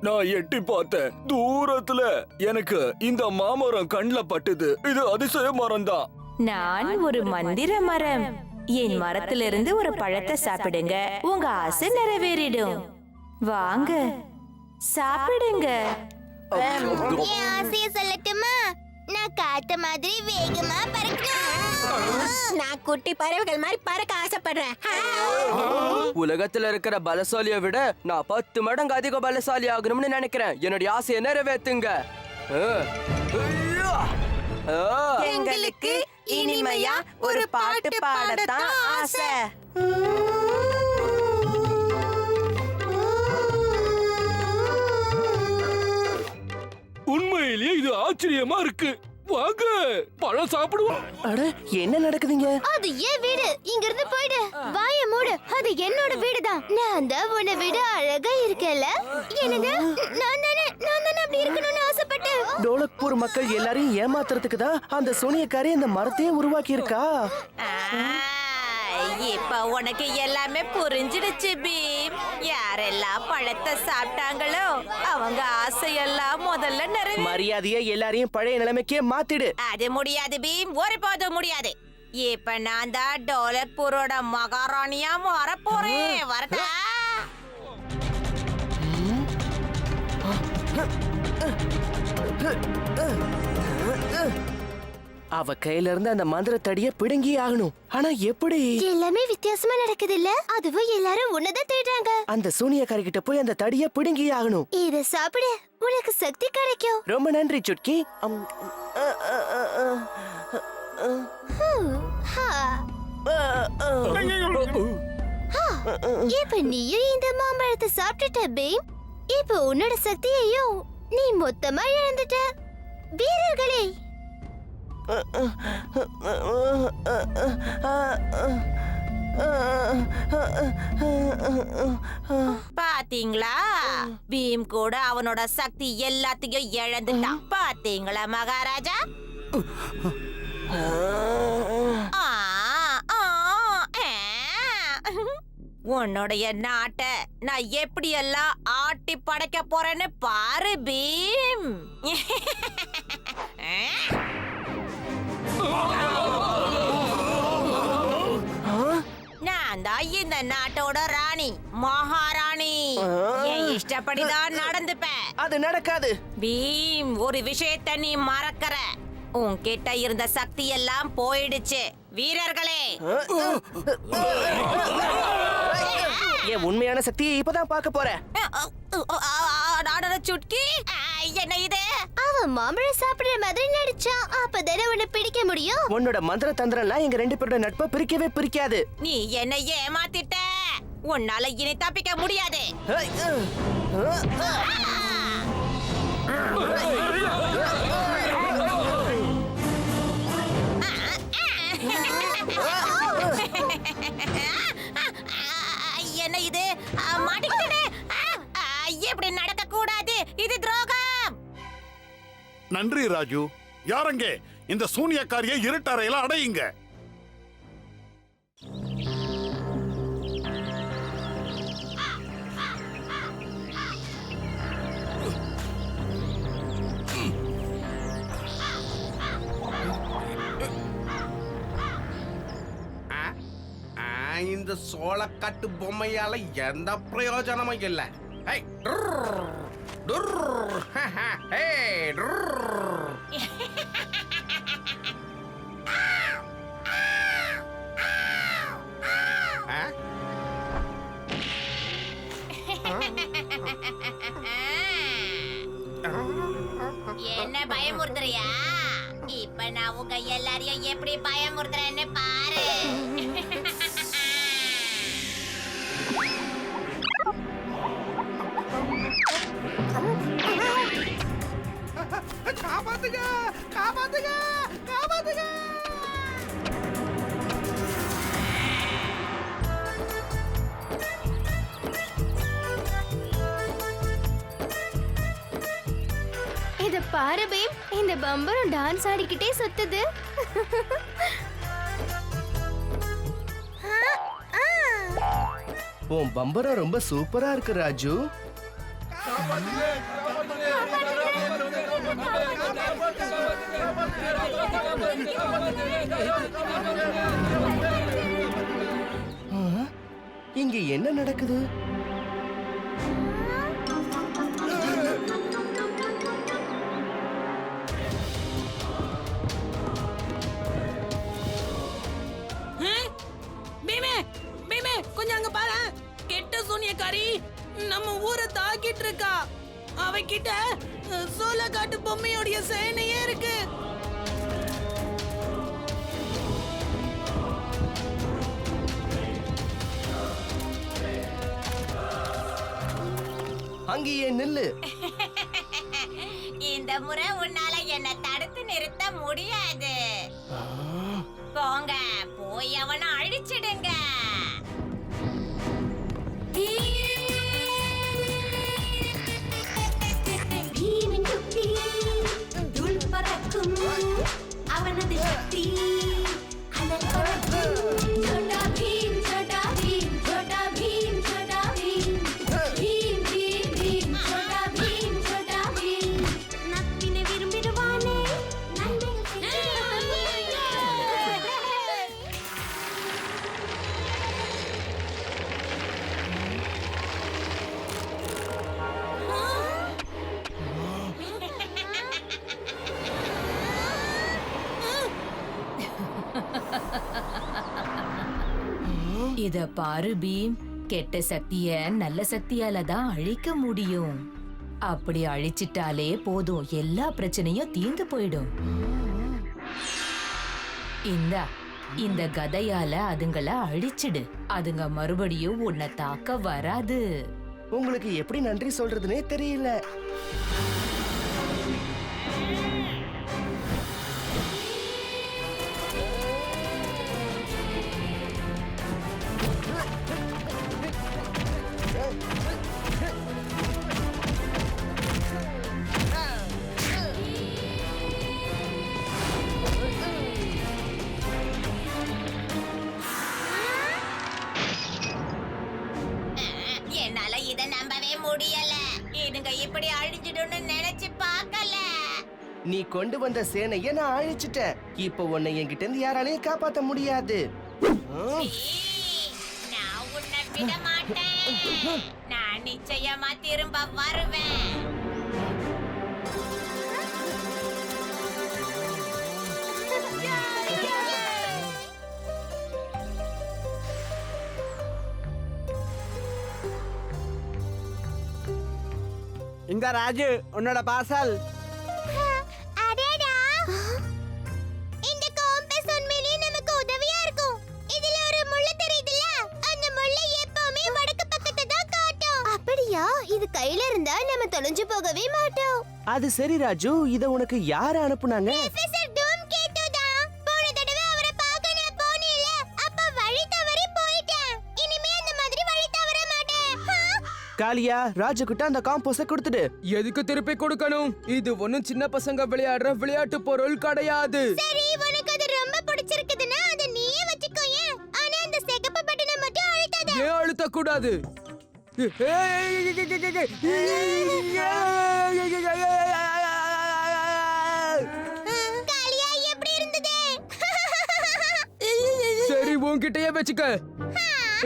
நான் எட்டி பார்த்தேன். தூரத்துல எனக்கு இந்த மாமரம் கண்ணுல பட்டுது. இது அதிசய மரம் தான். நான் ஒரு மந்திர மரம். என் மரத்திலிருந்து ஒரு பழத்தை சாப்பிடுங்க, உங்க ஆசை நிறைவேறிடும். வாங்க சாப்பிடுங்க. என் ஆசைய சொல்லட்டுமா? நான் காத்த மாதிரி வேகமா பறக்கணும். நான் குட்டி பறவைகள் மாதிரி பறக்க ஆசைப்படுறேன். உலகத்துல இருக்கிற பலசாலியை விட நான் 10 மடங்கு அதிக பலசாலி ஆகணும்னு நினைக்கிறேன். என்னுடைய ஆசையை நிறைவேத்துங்க. எங்களுக்கு இனிமையா ஒரு பாட்டு பாடத்தான் ஆசை. உண்மையிலேயே இது ஆச்சரியமா இருக்கு. வாங்க பழம் சாப்பிடுவோம். அட என்ன நடக்குதுங்க? அது ஏன் வீடு. இங்க இருந்து போயிடு. வாய மூடு. அது என்னோட வீடுதான். நான் தான் உன்னை விட அழகா இருக்கல. என்னது? நான் தானே அப்படி இருக்கணும்னு ஆசைப்பட்டேன். டோலக்பூர் மக்கள் எல்லாரையும் ஏமாத்துறதுக்கு தான் அந்த சோனியக்காரி இந்த மரத்தையே உருவாக்கி இருக்கா. இப்ப உனக்கு எல்லாமே புரிஞ்சிடுச்சு பீம். யாரெல்லாம் பழத்தை சாப்பிட்டாங்களோ அவங்க ஆசையெல்லாம் முதல்ல நிறைவே. மரியாதையா எல்லாரையும் பழைய நிலைமைக்கே மாத்திடு. அது முடியாது பீம், ஒருபோதும் முடியாது. இப்ப நான் தான் டோலக்பூரோட மகாராணியா மாற போறேன். வரட்டா? அவ கையில இருந்து அந்த மந்திர தடிய பிடுங்கி ஆகணும். ஆனா எப்படி? எல்லாமே வித்தியாசமா நடக்குது இல்ல? அதுவும் எல்லாரும் உன்னதான் தேடுறாங்க. அந்த சூனியக்காரி கிட்ட போய் அந்த தடிய பிடுங்கி ஆகணும். இத சாப்பிடு, உனக்கு சக்தி கிடைக்கும். ரொம்ப நன்றி சுட்கி. இப்ப நீயும் இந்த மாம்பழத்தை சாப்பிட்டுட்ட பீம். இப்ப உன்னோட சக்தியையும் நீ மொத்தமா இழந்துட்ட. வீரர்களே, பாத்தீங்களா? பீம் கூட அவனோட சக்தி எல்லாத்தையும் இழந்துட்டான். பாத்தீங்களா மகாராஜா? ஆ, ஆ, ஆ. உன்னுடைய நாட்டை நான் எப்படி எல்லாம் ஆட்டி படைக்க போறேன்னு பாரு பீம். நான் தான் இந்த நாட்டோட ராணி, மகாராணி. என் இஷ்டப்படிதான் நடந்துப்பேன். அது நடக்காது. பீம், ஒரு விஷயத்தை நீ மறக்கற. உன்கிட்ட இருந்த சக்தி எல்லாம் போயிடுச்சு. வீரர்களே, என் உண்மையான சக்தியை இப்பதான் பார்க்க போறேன். சுட்கி, என்ன இது? அவன் மாம்பழம் சாப்பிடுற மாதிரி நடிச்சான். அப்பதானே உன்னை பிடிக்க முடியும். உன்னோட மந்திர தந்திரம்லாம் எங்க 2 பேரோட நட்பை பிரிக்கவே பிரிக்காது. நீ என்ன ஏமாத்திட்ட. உன்னால இனி தப்பிக்க முடியாது. என்ன இது? மாட்டிக்கிட்டே. இப்படி நடக்க கூடாது. இது துரோகம். நன்றி ராஜு. யாரங்க இந்த சூனியக்காரியை இருட்டறையில அடையுங்க. இந்த சோளக்காட்டு பொம்மையால எந்த பிரயோஜனமும் இல்லை. என்ன பயமுறுத்துறியா? இப்ப நான் உங்க எல்லாரையும் எப்படி பயமுறுத்துறேன்னு பாரு. காப்பாத்துங்க, காப்பாத்துங்க, காப்பாத்துங்க. இத பாரு பீம், இந்த பம்பரம் டான்ஸ் ஆடிக்கிட்டே சுத்துது. உன் பம்பரம் ரொம்ப சூப்பரா இருக்கு ராஜு. இங்க என்ன நடக்குது? பீமே பீமே கொஞ்சம் அங்க பாரு. கெட்ட சூனியக்காரி நம்ம ஊரை தாக்கிட்டு இருக்கா. அவகிட்ட சோளக்காட்டு பொம்மையோடைய சேனையே இருக்கு. அங்கேயே நில்லு. இந்த முறை உன்னால என்ன தடுத்து நிறுத்த முடியாது. போங்க, போய் அவனை அழிச்சிடுங்க. அவனது சக்தி அனல் பறக்கும். சோட்டா பீம் சோட்டா பீம் சோட்டா பீம் சோட்டா பீம் பீம் பீம் பீம் சோட்டா பீம் சோட்டா பீம் நப்பினை விரும்பிடுவானே இத பாரு பீம், கெட்ட சக்திய நல்ல சக்தியால தான் அழிக்க முடியும். அப்படி அழிச்சிட்டாலே போதும், எல்லா பிரச்சனையும் தீர்ந்து போயிடும். இந்த கதையால அதுங்கள அழிச்சிடு. அதுங்க மறுபடியும் உன்னை தாக்க வராது. உங்களுக்கு எப்படி நன்றி சொல்றதுனே தெரியல. என்னால இத நம்பவே முடியல. இதுங்க இப்படி அழிஞ்சிடும்னு நினைச்சு பார்க்கல. நீ கொண்டு வந்த சேனைய நான் அழிச்சிட்டேன். இப்போ உன்னை என்கிட்ட இருந்து யாராலையும் காப்பாத்த முடியாது. நான் உன்னை விட மாட்டேன். நான் நிச்சயமா திரும்ப வருவேன். இந்த ராஜு உன்னோட பார்சல். அடடா, இந்த காம்பஸ் உண்மையிலேயே நமக்கு உதவியா இருக்கும். இதுல ஒரு முள்ளு தெரியுதுல, அந்த முள்ளு எப்பவுமே வடக்கு பக்கத்தை தான் காட்டும். அப்படியா? இது கையில இருந்தா நம்ம தொலைஞ்சு போகவே மாட்டோம். அது சரி ராஜு, இத உனக்கு யாரு அனுப்புனாங்க? ப்ரொஃபசர் டூம் கேட்டோ தான். போன தடவை அவரை பார்க்க நான் போனேன்ல, அப்ப வழி தவறி போயிட்டேன். இனிமே அந்த மாதிரி வழி தவற மாட்டேன். காளியா, ராஜு கிட்ட அந்த காம்போஸ கொடுத்துடு. எதுக்கு திருப்பி கொடுக்கணும்? இது ஒண்ணும் சின்ன பசங்க விளையாடுற விளையாட்டு பொருள் கிடையாது. சரி, உனக்கு அது ரொம்ப பிடிச்சிருக்குதுன்னா அதை நீயே வச்சுக்கோயேன். ஆனா அந்த சிகப்பு பட்டனை மட்டும் அழுத்தாத. ஏன் அழுத்த கூடாது? காளியா, எப்படி இருந்தது? சரி, உன்கிட்டயே வச்சுக்க.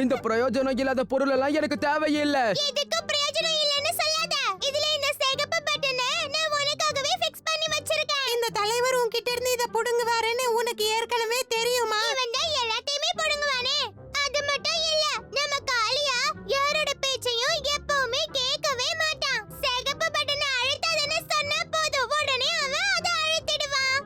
இந்த பிரயோஜனம் இல்லாத பொருள் எல்லாம் எனக்கு தேவையில்லை. எதுக்கும் பிரயோஜனம் இல்லைன்னு சொல்லாத. இதுல இந்த சிகப்பு பட்டனை நான் உனக்காகவே ஃபிக்ஸ் பண்ணி வச்சிருக்கேன். இந்த தலைவர் உன்கிட்ட இருந்து இத புடுங்குவாருன்னு உனக்கு ஏற்கனவே தெரியுமா? இவன் தான் எல்லாத்தையுமே புடுங்குவானே. அது மட்டும் இல்ல, நம்ம காளியா யாரோட பேச்சையும் எப்பவுமே கேட்கவே மாட்டான். சிகப்பு பட்டனை அழுத்தாதன்னு சொன்னா போதும், உடனே அவன் அதை அழுத்திடுவான்.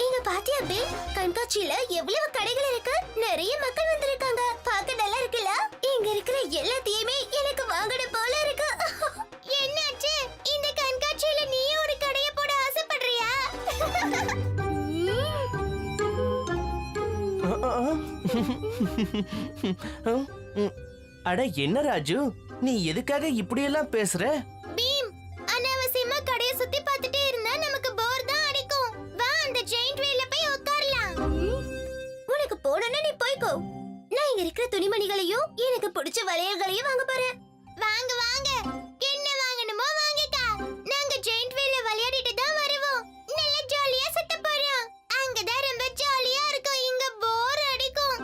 இங்க பாத்தியா பே, கண்காட்சியில எவ்வளவு கடைகள் இருக்கு. நிறைய மக்கள் வந்திருக்காங்க. பார்க்க நல்லா இருக்குல்ல? இங்க இருக்கிற எல்லாத்தையுமே எனக்கு வாங்கணும் போல இருக்கு. என்னாச்சு? இந்த கண்காட்சியில நீயும் ஒரு கடைய போட ஆசைப்படுறியா? அட என்ன ராஜு, நீ எதுக்காக இப்படி எல்லாம் பேசுற? பீம், அனாவசியமா கடையை சுத்தி பார்த்துட்டே இருந்தா நமக்கு போர் தான் அடிக்கும். வா அந்த ஜெயிண்ட் வீல்ல போய் உட்காரலாம். உனக்கு போடணும், நீ போய்க்கோ. நான் இங்க இருக்கிற துணிமணிகளையும் எனக்கு பிடிச்ச வளையல்களையும் வாங்க போறேன். வாங்க வாங்க, என்ன வாங்கணுமோ வாங்கிக்கா. நாங்க ஜெயிண்ட் வீல்ல விளையாடிட்டு தான் வருவோம். நல்ல ஜாலியா சுத்த போறோம். அங்கதான் ரொம்ப ஜாலியா இருக்கும், இங்க போர் அடிக்கும்.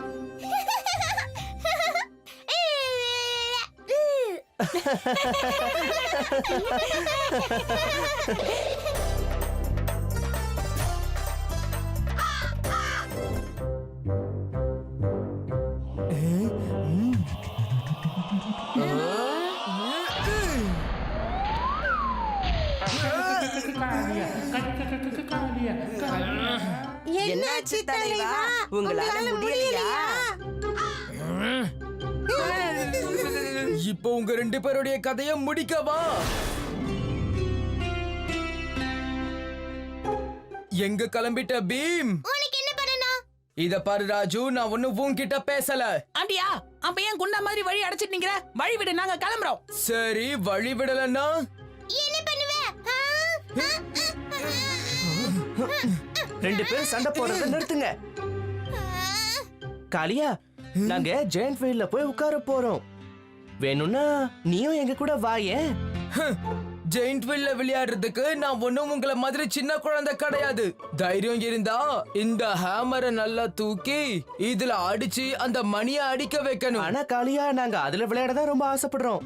என்னாச்சு தலைவா? உங்களால முடியலையா? இப்போ உங்க 2 பேருடைய கதையை முடிக்கவா? எங்க கிளம்பிட்ட பீம்? உனக்கு என்ன பண்ணணும்? இத பாரு ராஜு, நான் ஒண்ணும் உன்கிட்ட பேசல. ஆண்டியா, அப்ப ஏன் குண்டா மாதிரி வழி அடைச்சிட்டு நிக்கிற? வழி விடு, நாங்க கிளம்புறோம். சரி, வழி விடலன்னா என்ன பண்ணுவ? 2 பேரும் சண்டை போடுறத நிறுத்துங்க. காளியா, நாங்க ஜெயண்ட் வீல்ல போய் உட்கார போறோம். வேணும்னா நீயும் எங்க கூட வாயே. ஜெயிண்ட் வீல்ல விளையாடுறதுக்கு நான் ஒண்ணும் உங்களை மாதிரி சின்ன குழந்தை கிடையாது. தைரியம் இருந்தா இந்த ஹேமரை நல்லா தூக்கி இதுல அடிச்சு அந்த மணியை அடிக்க வைக்கணும். ஆனா காளியா, நாங்க அதுல விளையாட தான் ரொம்ப ஆசைப்படுறோம்.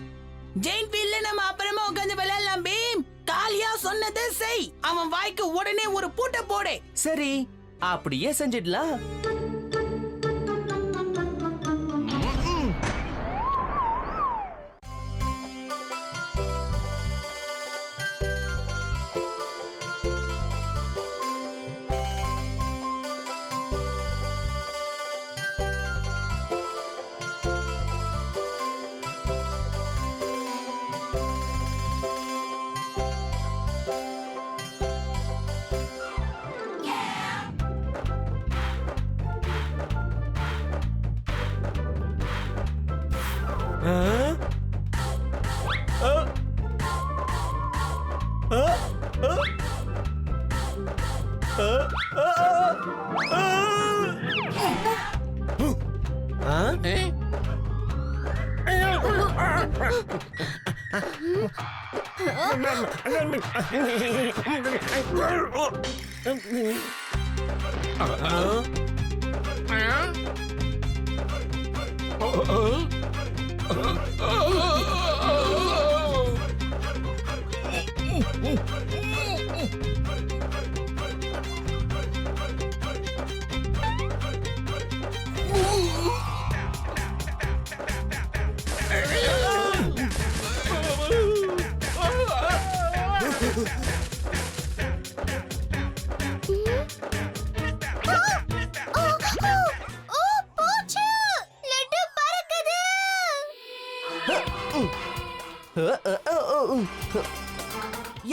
ஜெயிண்ட் வீல்ல நம்ம அப்புறமா உட்கார்ந்து விளையாடலாம் பீம். காளியா சொன்னதை செய். அவன் வாய்க்கு உடனே ஒரு பூட்டை போடு. சரி, அப்படியே செஞ்சிடலாம்.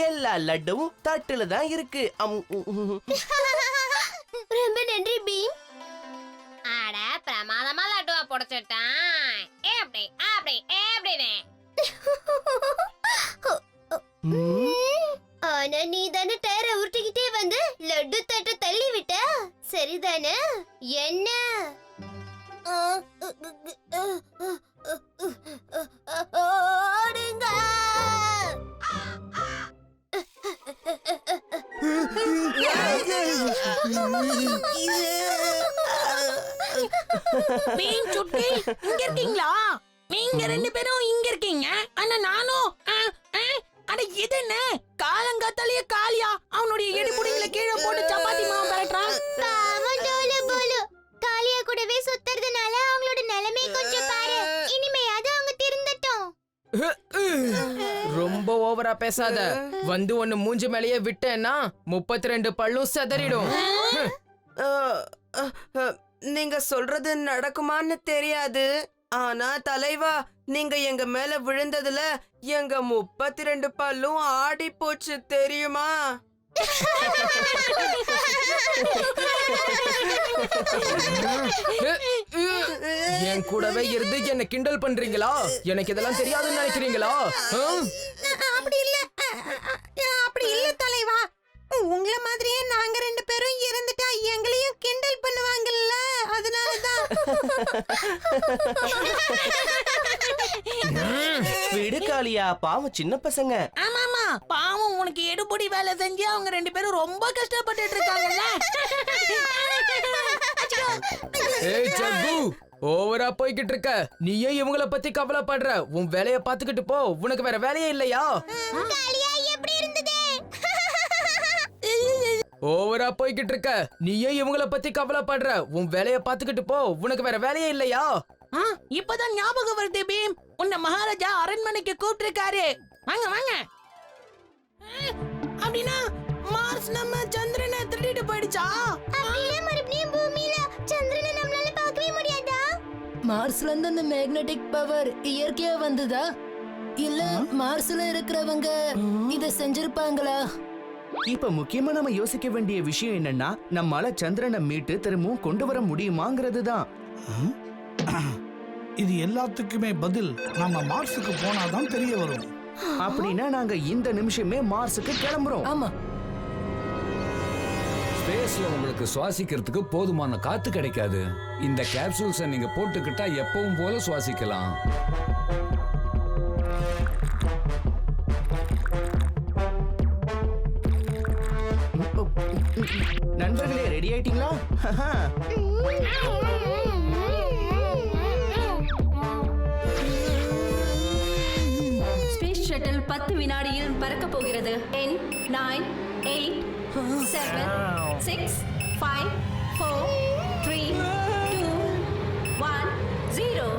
எல்லா லட்டும் தட்டுல தான் இருக்கு. ரொம்ப நன்றி பீம். அட பிரமாதமா லட்டுவா புடிச்சிட்டான். எப்படி அப்படி எப்படினே? ஆனா நீ தானே டயரை உருட்டிக்கிட்டே வந்து லட்டு தட்டை தள்ளி விட்ட, சரிதானே? என்ன? ஓடுங்க. பீம் சுட்டி, இங்க இருக்கீங்களா? நீங்க 2 பேரும் இங்க இருக்கீங்க, ஆனா நானும் அட இது என்ன காலங்காத்தாலேயே காளியா அவனுடைய இடுப்புடிங்கள கீழே போட்டு சப்பாத்தி மாவு பரட்டுறான். பாவம் டோலு போலு. காளியா கூடவே சுத்துறதுனால அவங்களோட நிலைமை கொஞ்சம் பாரு. இனிமையாவது அவங்க திருந்தட்டும். ரொம்ப ஓவரா பேசாத. வந்து ஒன்னு மூஞ்சி மேலேயே விட்டேன்னா 32 பல்லும் செதறிடும். நீங்க சொல்றது நடக்குமான்னு தெரியாது. ஆனா தலைவா, நீங்க எங்க மேல விழுந்ததுல எங்க 32 பல்லும் ஆடி போச்சு தெரியுமா? என் கூடவே இருந்து என்ன கிண்டல் பண்றீங்களா? எனக்கு இதெல்லாம் தெரியாதுன்னு நினைக்கிறீங்களா? அப்படி இல்ல அப்படி இல்ல தலைவா. உங்களை மாதிரியே நாங்க 2 பேரும் இருந்துட்டா எங்களையும் கிண்டல் பண்ணுவாங்கல்ல, அதனாலதான். விடு காளியா, பாவம் சின்ன பசங்க. ஆமாமா, பாவம் உனக்கு எடுபடி வேலை செஞ்சு அவங்க 2 பேரும் ரொம்ப கஷ்டப்பட்டுட்டு இருக்காங்கல்ல. ஏய் ஜக்கு, ஓவரா போய்கிட்டு இருக்க. நீயே இவங்கள பத்தி கவலைப்படுற. உன் வேலைய பாத்துக்கிட்டு போ. உனக்கு வேற வேலையே இல்லையா? காளியா எப்படி இருந்தது? ஓவரா போய்கிட்டு இருக்க. நீயே இவங்கள பத்தி கவலைப்படுற. உன் வேலைய பாத்துக்கிட்டு போ. உனக்கு வேற வேலையே இல்லையா? இப்பதான் ஞாபகம் வருது பீம், உன்னை மகாராஜா அரண்மனைக்கு கூப்பிட்டிருக்காரு. வாங்க வாங்க. அப்படின்னா மார்ஸ் நம்ம சந்திரனை திருடிட்டு போயிடுச்சா? அப்படியே மறுபடியும் பூமியில சந்திரனை நம்மளால பார்க்கவே முடியாதா? மார்ஸ்ல இருந்து அந்த மேக்னெட்டிக் பவர் இயற்கையா வந்ததா? இல்ல மார்ஸ்ல இருக்கிறவங்க இத செஞ்சிருப்பாங்களா? இப்ப முக்கியமா நம்ம யோசிக்க வேண்டிய விஷயம் என்னன்னா, நம்மால சந்திரனை மீட்டு திரும்பவும் கொண்டு வர முடியுமாங்கிறது தான். இது எல்லாத்துக்குமே பதில் நாம மார்ஸுக்கு போனாதான் தெரிய வரும். அப்படின்னா நாங்க இந்த நிமிஷமே மார்ஸுக்கு கிளம்புறோம். ஆமா, ஸ்பேஸ்ல உங்களுக்கு சுவாசிக்கிறதுக்கு போதுமான காத்து கிடைக்காது. இந்த கேப்சூல்ஸை நீங்க போட்டுக்கிட்டா எப்பவும் போல சுவாசிக்கலாம். நண்பர்களே, ரெடி ஆயிட்டீங்களா? ஸ்பேஸ் ஷட்டில் 10 வினாடியில் பறக்க போகிறது. 10 9 8 7 6 5 4 3 2 1 0.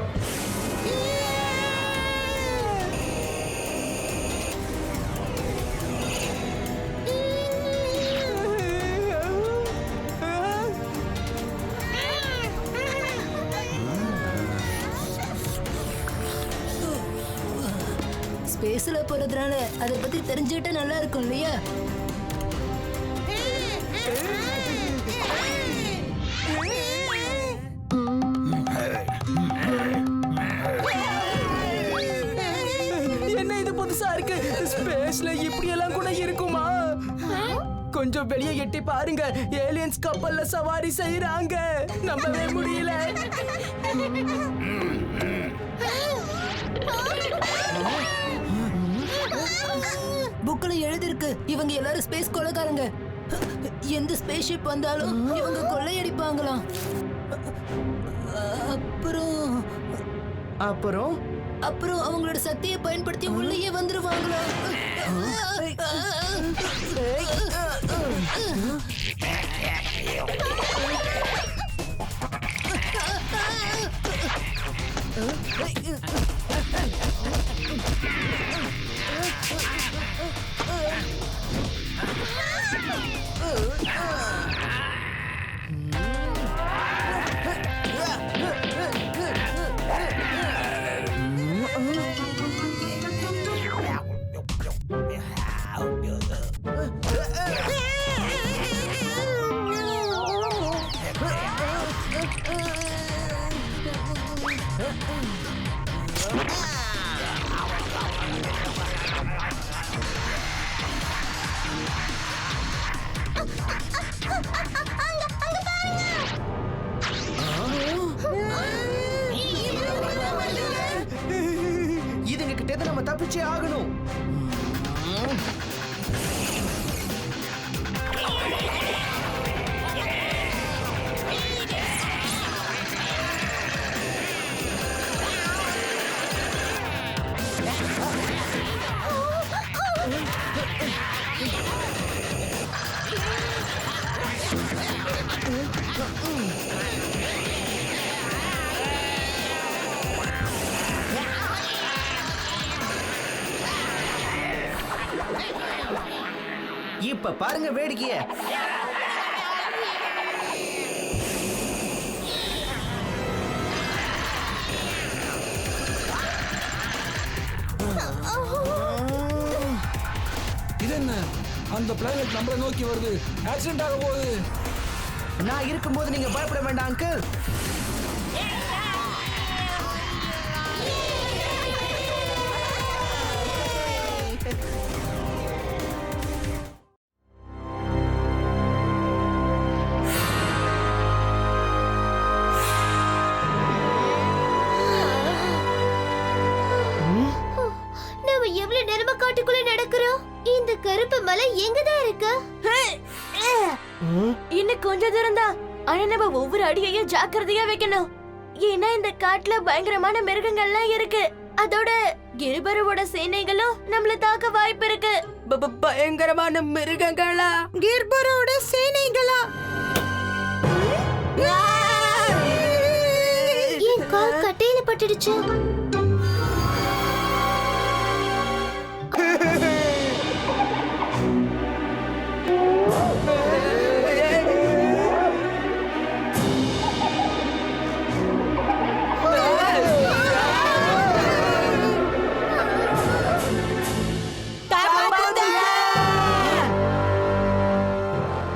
ஸ்பேஸ்ல போறதுனால அதை பத்தி தெரிஞ்சுக்கிட்டா நல்லா இருக்கும் இல்லையா? என்ன இது புதுசா இருக்கு? ஸ்பேஸ்ல இப்படி எல்லாம் கூட இருக்குமா? கொஞ்சம் வெளியே எட்டி பாருங்க. ஏலியன்ஸ் கப்பல்ல சவாரி செய்யறாங்க. நம்பவே முடியல. புக்ல எழுதிருக்கு, இவங்க எல்லாரும் ஸ்பேஸ் கொலைக்காரங்க. எந்த ஸ்பேஸ் ஷிப் வந்தாலும் இவங்க கொள்ளையடிப்பாங்களாம். அப்புறம் அப்புறம் அப்புறம் அவங்களோட சக்தியை பயன்படுத்தி உள்ளேயே வந்துருவாங்களா? இதுங்க கிட்ட இருந்து நம்ம தப்பிச்சே ஆகணும். இப்ப பாருங்க வேடிக்கைய. இது என்ன? அந்த பிளானட் நம்மளை நோக்கி வருது. ஆக்சிடென்ட் ஆக போகுது. நான் இருக்கும்போது நீங்க பயப்பட வேண்டாம் அங்கிள். நாம எவ்வளவு நேரமா காட்டுக்குள்ள நடக்கிறோம். இந்த கருப்பு மலை எங்கதான் இருக்கு? இன்னும் கொஞ்ச தூரம் தான். ஆனா நம்ம ஒவ்வொரு அடியையும் ஜாக்கிரதையா வைக்கணும். ஏன்னா இந்த காட்டுல பயங்கரமான மிருகங்கள்லாம் இருக்கு. அதோட கிரிபருவோட சேனைகளும் நம்மள தாக்க வாய்ப்பு இருக்கு. பயங்கரமான மிருகங்களா? கிர்பரோட சேனைகளா? என் கால் கட்டையில பட்டுடுச்சு.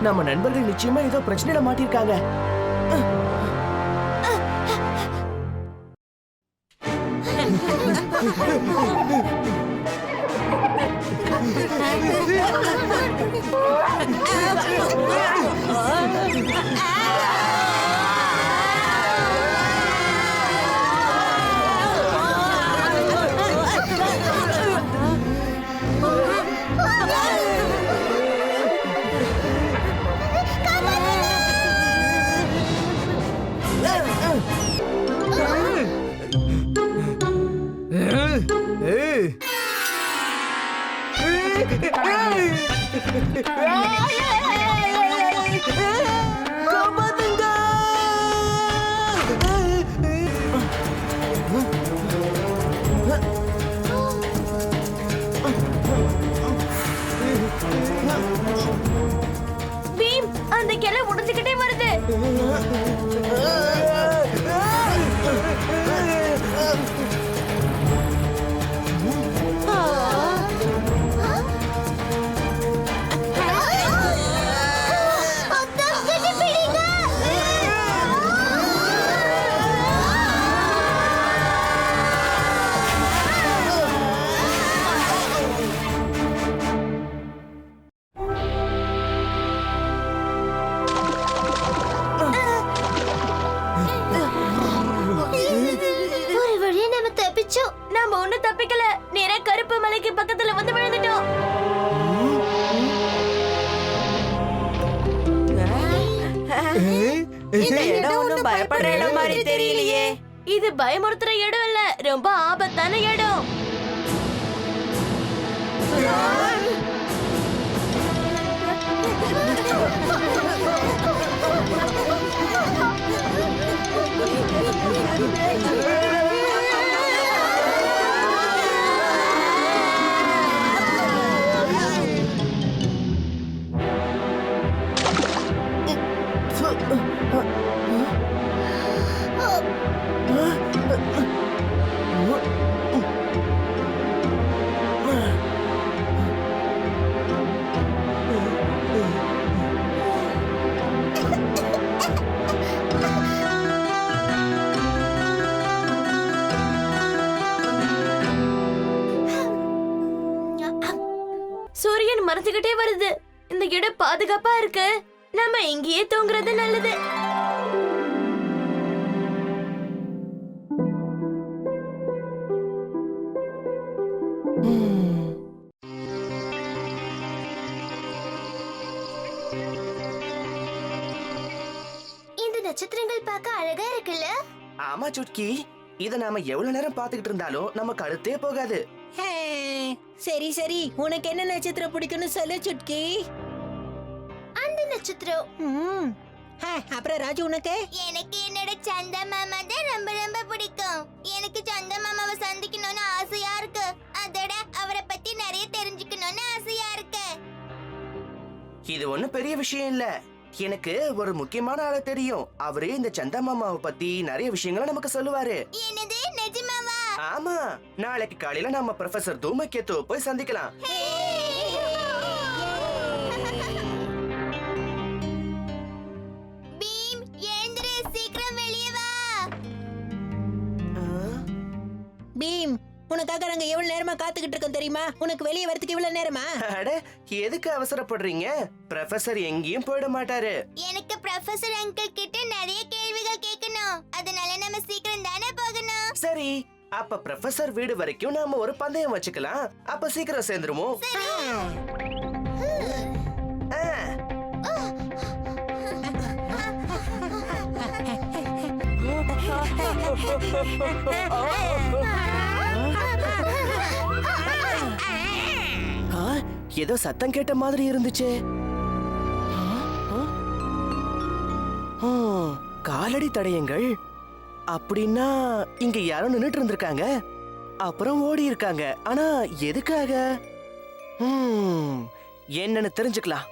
நம்ம நண்பர்கள் நிச்சயமா ஏதோ பிரச்சனையில மாட்டிருக்காங்க. பீம், அந்த கிளை உடைஞ்சுக்கிட்டே வருது. ஒரு வழியா நம்ம தப்பிச்சோம். நாம ஒண்ணும் தப்பிக்கல. நேரா கருப்பு மலைக்கு பக்கத்துல வந்து விழுந்துட்டோம். இந்த இடம் ஒண்ணும் பயப்படுற இடம் மாதிரி தெரியலையே. இது பயமுறுத்துற இடம் இல்ல, ரொம்ப ஆபத்தான இடம். சூரியன் மறைஞ்சுக்கிட்டே வருது. இந்த இடம் பாதுகாப்பா இருக்கு. நம்ம இங்கேயே தூங்குறது நல்லது. இந்த நட்சத்திரங்கள் பார்க்க அழகா இருக்குல்ல? ஆமா சுட்கி, இத நாம எவ்வளவு நேரம் பாத்துக்கிட்டு இருந்தாலும் நமக்கு அழுத்தே போகாது. சரி சரி, உனக்கு என்ன நட்சத்திரம் பிடிக்கும்னு சொல்லு சுட்கி. அந்த நட்சத்திரம். அப்புறம் ராஜு உனக்கு? எனக்கு என்னோட சந்தா மாமா தான் ரொம்ப ரொம்ப பிடிக்கும். எனக்கு சந்தா மாமாவை சந்திக்கணும்னு ஆசையா இருக்கு. அதோட அவரை பத்தி நிறைய தெரிஞ்சுக்கணும்னு ஆசையா இருக்கு. இது ஒண்ணும் பெரிய விஷயம் இல்ல. எனக்கு ஒரு முக்கியமான ஆள தெரியும். அவரு இந்த சந்தா மாமாவை பத்தி நிறைய விஷயங்களை நமக்கு சொல்லுவாரு. என்னது, நிஜமாவா? ஆமா, நாளைக்கு காலையில நம்ம ப்ரொஃபசர் தூமகேத்து போய் சந்திக்கலாம். பீம், உனக்காக நாங்க எவ்வளவு நேரமா காத்துக்கிட்டு இருக்கோம் தெரியுமா? உனக்கு வெளியே வரதுக்கு இவ்வளவு நேரமா? அட, எதுக்கு அவசரப்படுறீங்க? ப்ரொஃபசர் எங்கேயும் போயிட மாட்டாரு. எனக்கு ப்ரொஃபசர் அங்கிள் கிட்ட நிறைய கேள்விகள் கேட்கணும். அதனால நம்ம சீக்கிரம் தானே போகணும். சரி, அப்ப ப்ரொஃபசர் வீடு வரைக்கும் நாம ஒரு பந்தயம் வச்சுக்கலாம். அப்ப சீக்கிரம் சேர்ந்துருவோம். ஏதோ சத்தம் கேட்ட மாதிரி இருந்துச்சு. காலடி தடயங்கள் அப்படின்னா இங்க யாரோ நின்னுட்டு இருந்திருக்காங்க, அப்புறம் ஓடி இருக்காங்க. ஆனா எதுக்காக? என்னன்னு தெரிஞ்சுக்கலாம்.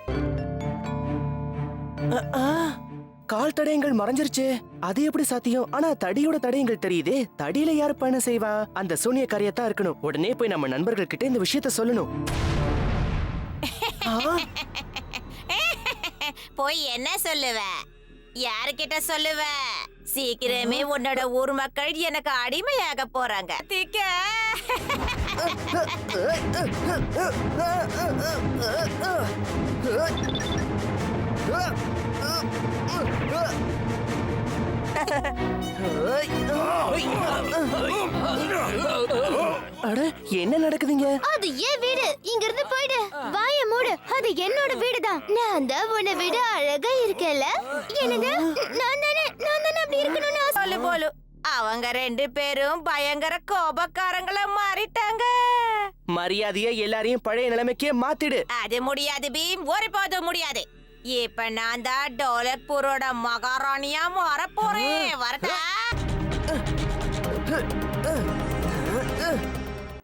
கால் தடயங்கள் மறைஞ்சிருச்சு. அது எப்படி சாத்தியம்? ஆனா தடியோட தடயங்கள் தெரியுதே. தடியில யாரு பயணம் செய்வா? அந்த சூனியக்காரியத்தான் இருக்கணும். உடனே போய் நம்ம நண்பர்கள் கிட்ட இந்த விஷயத்த சொல்லணும். போய் என்ன சொல்லுவ? யாருக்கிட்ட சொல்லுவ? சீக்கிரமே உன்னோட ஊர் மக்கள் எனக்கு அடிமையாக போறாங்க. அட, என்ன நடக்குதுங்க? அது ஏன் வீடு. இங்க இருந்து போயிடு. வாய மூடு. அது என்னோட வீடுதான். நான் தான் உன்னை விட அழகா இருக்கல. என்னது? நான் தானே அப்படி இருக்கணும்னு சொல்லு போலு. அவங்க ரெண்டு பேரும் பயங்கர கோபக்காரங்களா மாறிட்டாங்க. மரியாதையா எல்லாரையும் பழைய நிலைமைக்கே மாத்திடு. அது முடியாது பீம், ஒருபோதும் முடியாது. இப்ப நான் தான் டோலக்பூரோட மகாராணியா மாற போறேன். வரட்டா?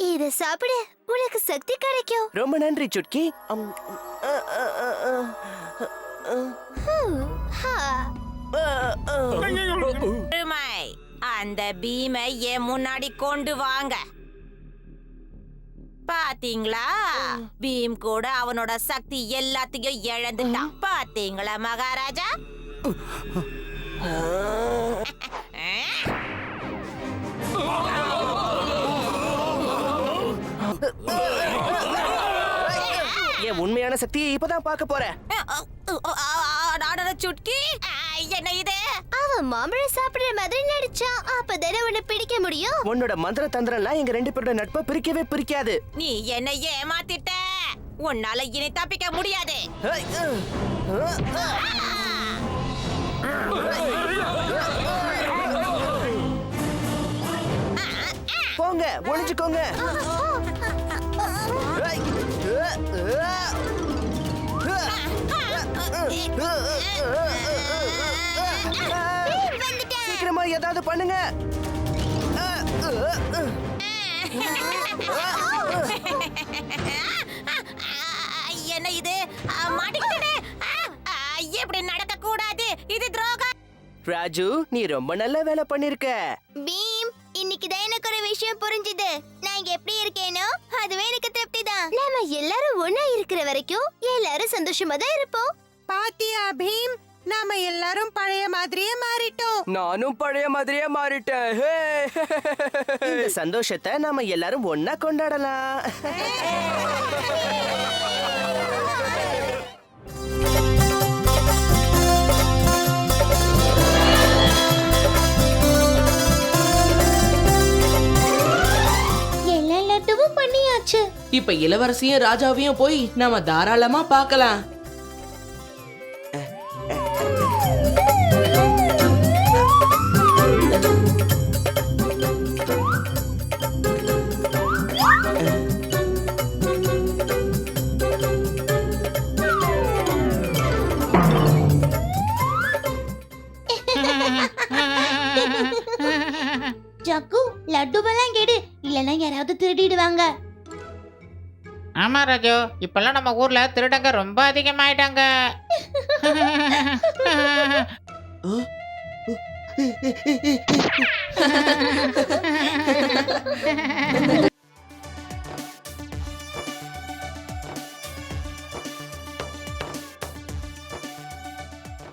இத சாப்பிடு, உனக்கு சக்தி கிடைக்கும். ரொம்ப நன்றி சுட்கி. அந்த பீமை என் முன்னாடி கொண்டு வாங்க. பாத்தீங்களா, பீம் கூட அவனோட சக்தி எல்லாத்தையும் இழந்துட்டான். பாத்தீங்களா மகாராஜா? என் உண்மையான சக்தியை இப்பதான் பார்க்க போறேன். சுட்கி, என்ன இது? அவன் மாம்பழம் சாப்பிடுற மாதிரி நடிச்சான். அப்பதானே உன்னை பிடிக்க முடியும். உன்னோட மந்திர தந்திரம்லாம் எங்க ரெண்டு பேரோட நட்பை பிரிக்கவே பிரிக்காது. நீ என்ன ஏமாத்திட்ட. உன்னால இனி தப்பிக்க முடியாது. போங்க, ஒளிஞ்சுக்கோங்க. சீக்கிரமா ஏதாவது பண்ணுங்க. என்ன இது? மாட்டிக்கிட்டே. இப்படி நடக்க கூடாது. இது துரோகம். ராஜு, நீ ரொம்ப நல்ல வேலை பண்ணிருக்க. பீம், இன்னைக்கு தான் எனக்கு ஒரு விஷயம் புரிஞ்சுது. நான் இங்க எப்படி இருக்கேனோ அதுவே எனக்கு திருப்தி தான். நாம எல்லாரும் ஒண்ணா இருக்கிற வரைக்கும் எல்லாரும் சந்தோஷமா தான் இருப்போம். பாத்தியா பீம், நாம எல்லாரும் பழைய மாதிரியே மாறிட்டோம். நானும் பழைய மாதிரியே மாறிட்டேன். இந்த சந்தோஷத்தை நாம எல்லாரும் ஒன்னா கொண்டாடலாம். எல்லா லட்டுவும் பண்ணியாச்சு. இப்ப இளவரசியும் ராஜாவையும் போய் நாம தாராளமா பார்க்கலாம். ஜக்கு, லட்டுவெல்லாம் கேடு, இல்லனா யாராவது திருடிடுவாங்க. ஆமா ராஜு, இப்பெல்லாம் நம்ம ஊர்ல திருடங்க ரொம்ப அதிகமாயிட்டாங்க.